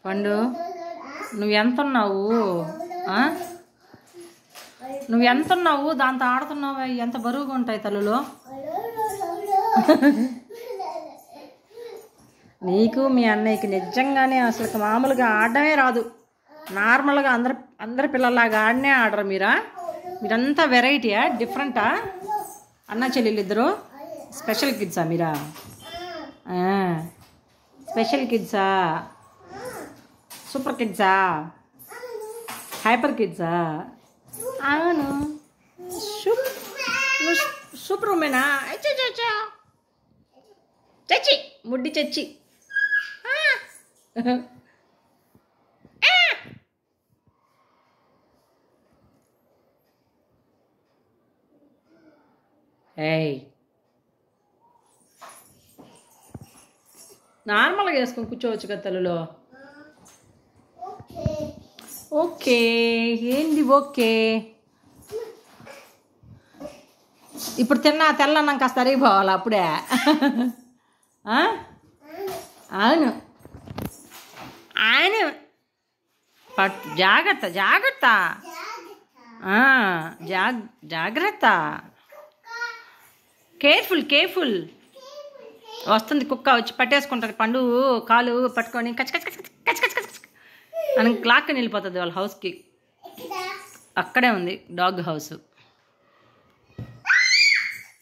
పండు నువ్వెంతున్నావు? నువ్వెంతున్నావు? దాంతో ఆడుతున్నావు. ఎంత బరువుగా ఉంటాయి తల్లులో. నీకు మీ అన్నయ్యకి నిజంగానే అసలు మామూలుగా ఆడడమే రాదు. నార్మల్గా అందరి పిల్లల్లాగా ఆడనే ఆడరు మీరంతా వెరైటీయా, డిఫరెంటా? అన్న చెల్లెలు ఇద్దరు స్పెషల్ కిడ్సా మీరా? స్పెషల్ కిడ్సా? సూపర్ కిడ్సా? హైపర్ కిడ్సా? అవును. సూపర్ ఉమెనా? చచ్చి ముడ్డి చచ్చి. ఏయ్ నార్మల్గా వేసుకొని కూర్చోవచ్చు కదా తల్లులో. ఓకే ఏంది ఓకే. ఇప్పుడు తెల్లన్నాం కాస్త అరిగిపోవాలి అప్పుడే. అవును అవును. జాగ్రత్త జాగ్రత్త జాగ్రత్త. కేర్ఫుల్. వస్తుంది కుక్క వచ్చి పట్టేసుకుంటుంది. పండు కాలు పట్టుకొని కచ్ కచ్ కచ్ కచ్ కచ్ కచ్ అని క్లాక్ని వెళ్ళిపోతుంది వాళ్ళ హౌస్కి. అక్కడే ఉంది డాగ్ హౌస్.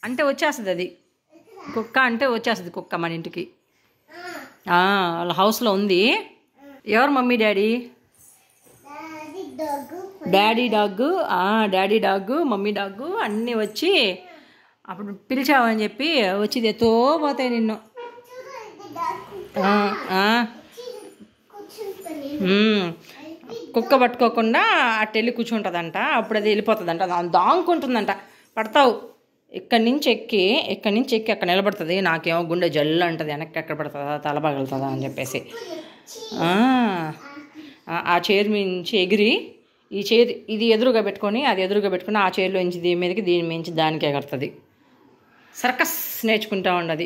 అంటే వచ్చేస్తుంది అది. కుక్క అంటే వచ్చేస్తుంది కుక్క మన ఇంటికి. వాళ్ళ హౌస్లో ఉంది. ఎవరు mummy daddy? Daddy dog mummy dog అన్నీ వచ్చి అప్పుడు పిలిచావని చెప్పి వచ్చి ఎత్తో పోతాయి నిన్ను. కుక్క పట్టుకోకుండా అటు వెళ్ళి కూర్చుంటుందంట. అప్పుడు అది వెళ్ళిపోతుందంట. దాంకుంటుందంట. పడతావు. ఇక్కడి నుంచి ఎక్కి అక్కడ నిలబడుతుంది. నాకేమో గుండె జల్లు అంటుంది. వెనక్కి ఎక్కడ పడుతుందా, తల పగలుతుందా అని చెప్పేసి ఆ చైర్ నుంచి ఎగిరి ఈ చైర్ ఇది ఎదురుగా పెట్టుకొని అది ఎదురుగా పెట్టుకుని ఆ చైర్లో నుంచి దీని మీదకి దీని మించి దానికి ఎగరుతుంది. సర్కస్ నేర్చుకుంటా ఉండదు.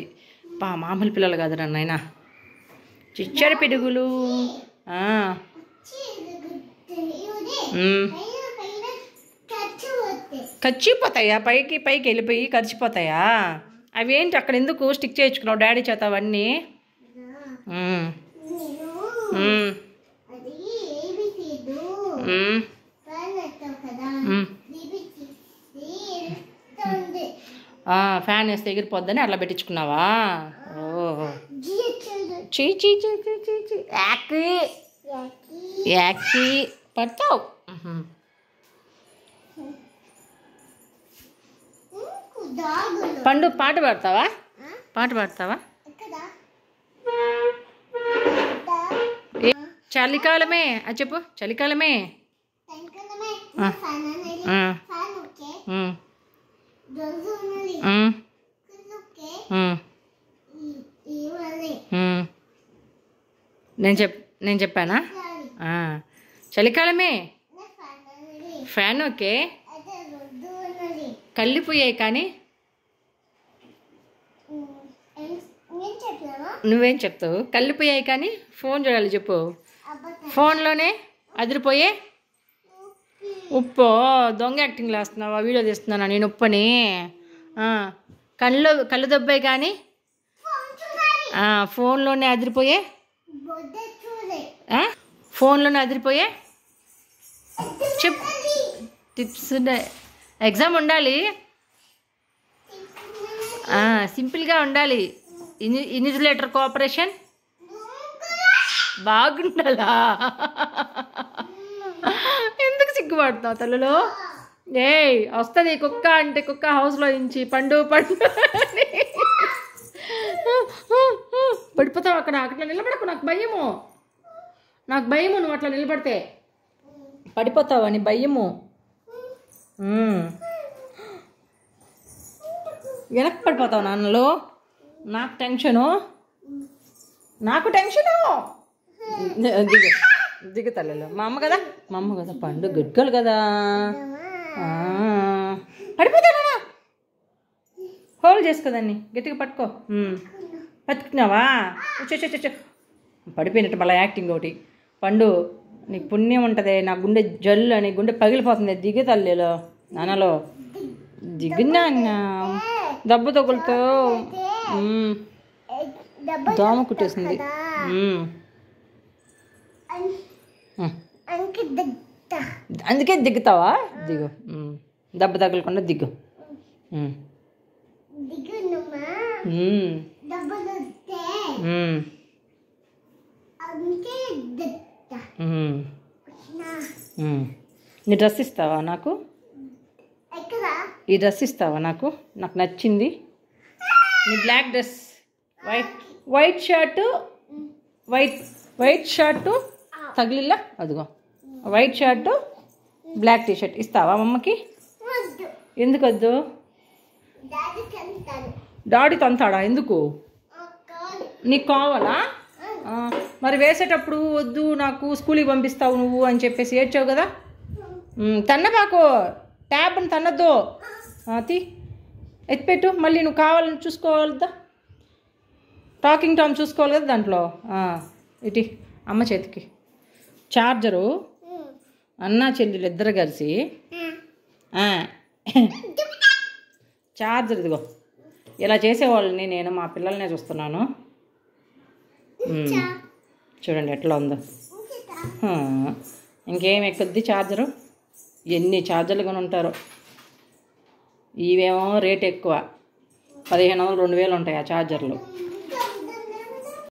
మామూలు పిల్లలు కాదురా నాయనా. చిచ్చడి పిడుగులు. కచ్చిపోతాయా? పైకి వెళ్ళిపోయి కరిచిపోతాయా? అవి ఏంటి అక్కడ ఎందుకు స్టిక్ చేయించుకున్నావు డాడీ చేత అవన్నీ? ఫ్యాన్ వేస్తే ఎగిరిపోద్దని అట్లా పెట్టించుకున్నావా? ఓహో యాక్కి పడతావు. పండు పాట పాడతావా? చలికాలమే అది చెప్పు. చలికాలమే. నేను చెప్పానా? చలికాలమే. Fan okay. కళ్ళిపోయాయి కానీ నువ్వేం చెప్తావు? కళ్ళిపోయాయి కానీ ఫోన్ చూడాలి చెప్పు. ఫోన్లోనే అదిరిపోయే ఉప్పు. దొంగ యాక్టింగ్లు వేస్తున్నావా? వీడియో తీస్తున్నానా నేను ఉప్పని? కళ్ళు దొబ్బాయి కానీ ఫోన్లోనే అదిరిపోయే. ఫోన్లోనే అదిరిపోయే. చెప్పు టిప్స్. ఎగ్జామ్ ఉండాలి. సింపుల్గా ఉండాలి. ఇన్విజిలేటర్ కోఆపరేషన్ బాగుండాలా? ఎందుకు సిగ్గుపడుతున్నావు తల్లులో? వస్తుంది కుక్క అంటే కుక్క హౌస్లో నుంచి పండు పడిపోతావు. అట్లా నిలబడకు. నాకు భయము నువ్వు అట్లా నిలబడితే పడిపోతావు అని భయము. వెనక్కి పడిపోతావు నాన్నలో. నాకు టెన్షను. దిగు తల్లిలో. మా అమ్మ కదా పండు గుడ్గలు కదా. పడిపోతానా? హోల్డ్ చేసుకోదాన్ని గట్టిగా పట్టుకో. పట్టుకున్నావా? పడిపోయినట్టు మళ్ళీ యాక్టింగ్ ఒకటి. పండు నీకు పుణ్యం ఉంటుంది. నా గుండె జల్లు అని గుండె పగిలిపోతుంది. దిగు తల్లిలో నాన్నలో దిగు నాన్న. దెబ్బ తగులుతో దోమ కుట్టేసింది. అందుకే దిగుతావా? దిగు. దెబ్బ తగలకుండా దిగు. నీ డ్రెస్ ఇస్తావా నాకు? ఈ డ్రెస్ ఇస్తావా నాకు? నాకు నచ్చింది నీ black dress. White shirt white shirt తగిలిలా అదిగో. వైట్ షర్టు బ్లాక్ టీషర్ట్ ఇస్తావా మమ్మకి? ఎందుకు వద్దు? డాడీ తంతాడా? ఎందుకు? నీకు కావాలా? మరి వేసేటప్పుడు వద్దు నాకు స్కూల్కి పంపిస్తావు నువ్వు అని చెప్పేసి ఏడ్చావు కదా. తన్నబాకు, ట్యాబ్ని తన్నద్దు. తీ ఎత్తిపెట్టు. మళ్ళీ నువ్వు కావాలని చూసుకోవాలదా? టాకింగ్ టామ్ చూసుకోవాలి కదా దాంట్లో. ఇటీ అమ్మ చేతికి చార్జరు. అన్నా చెల్లెలు ఇద్దరు కలిసి చార్జర్ ఇదిగో ఇలా చేసేవాళ్ళని నేను మా పిల్లల్నే చూస్తున్నాను. చూడండి ఎట్లా ఉందో. ఇంకేం ఎక్కుద్ది చార్జరు. ఎన్ని చార్జర్లు కొని ఉంటారో. ఇవేమో రేట్ ఎక్కువ, 1500 2000 ఉంటాయి ఆ చార్జర్లు.